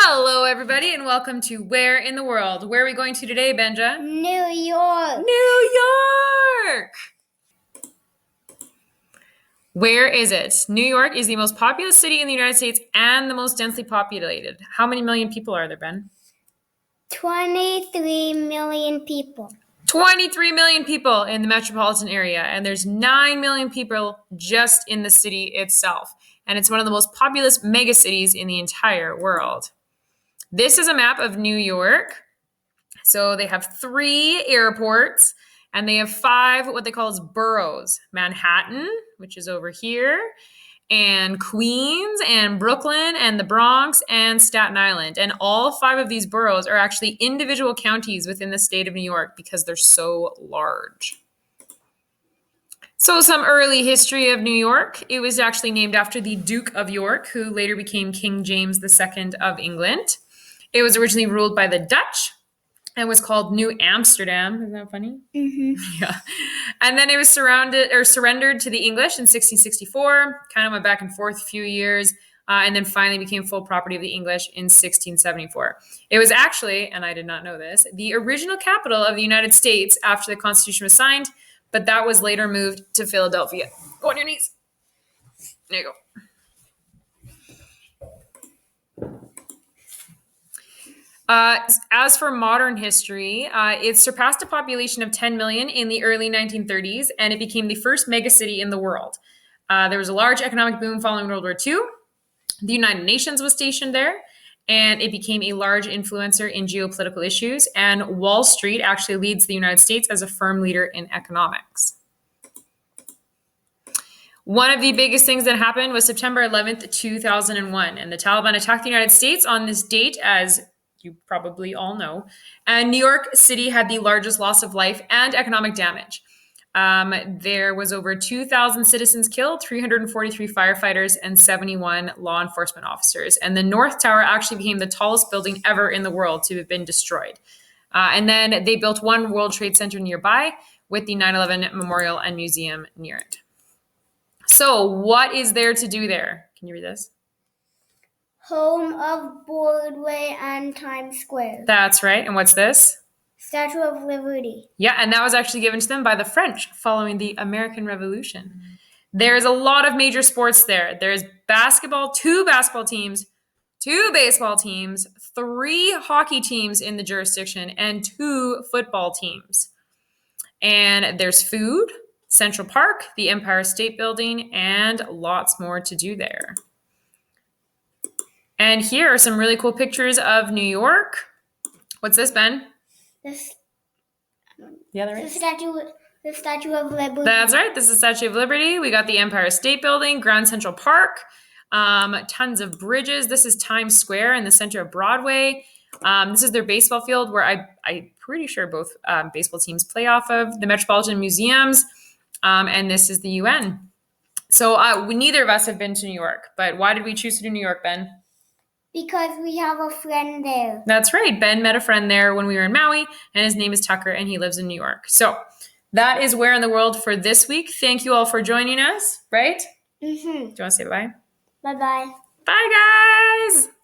Hello, everybody, and welcome to Where in the World? Where are we going to today, Benja? New York. New York! Where is it? New York is the most populous city in the United States and the most densely populated. How many million people are there, Ben? 23 million people. 23 million people in the metropolitan area, and there's 9 million people just in the city itself. And it's one of the most populous megacities in the entire world. This is a map of New York. So they have 3 airports and they have 5 what they call as boroughs. Manhattan, which is over here, and Queens and Brooklyn and the Bronx and Staten Island. And all 5 of these boroughs are actually individual counties within the state of New York because they're so large. So some early history of New York. It was actually named after the Duke of York, who later became King James II of England. It was originally ruled by the Dutch and was called New Amsterdam. Isn't that funny? Mm-hmm. Yeah. And then it was surrendered to the English in 1664, kind of went back and forth a few years, and then finally became full property of the English in 1674. It was actually, and I did not know this, the original capital of the United States after the Constitution was signed, but that was later moved to Philadelphia. Go on your knees. There you go. As for modern history, it surpassed a population of 10 million in the early 1930s, and it became the first megacity in the world. There was a large economic boom following World War II. The United Nations was stationed there, and it became a large influencer in geopolitical issues. And Wall Street actually leads the United States as a firm leader in economics. One of the biggest things that happened was September 11th, 2001, and the Taliban attacked the United States on this date, as you probably all know. And New York City had the largest loss of life and economic damage. There was over 2,000 citizens killed, 343 firefighters, and 71 law enforcement officers. And the North Tower actually became the tallest building ever in the world to have been destroyed. And then they built one World Trade Center nearby with the 9/11 Memorial and Museum near it. So what is there to do there? Can you read this? Home of Broadway and Times Square. That's right. And what's this? Statue of Liberty. Yeah, and that was actually given to them by the French following the American Revolution. There's a lot of major sports there. There's basketball, 2 basketball teams, 2 baseball teams, 3 hockey teams in the jurisdiction, and 2 football teams. And there's food, Central Park, the Empire State Building, and lots more to do there. And here are some really cool pictures of New York. What's this, Ben? This, Yeah, right. the Statue of Liberty. That's right. This is the Statue of Liberty. We got the Empire State Building, Grand Central Park, tons of bridges. This is Times Square in the center of Broadway. This is their baseball field where I'm pretty sure both baseball teams play off of. The Metropolitan Museums, and this is the UN. So neither of us have been to New York, but why did we choose to do New York, Ben? Because we have a friend there. That's right. Ben met a friend there when we were in Maui, and his name is Tucker, and he lives in New York. So that is Where in the World for this week. Thank you all for joining us, right? Mm-hmm. Do you want to say bye? Bye-bye. Bye, guys!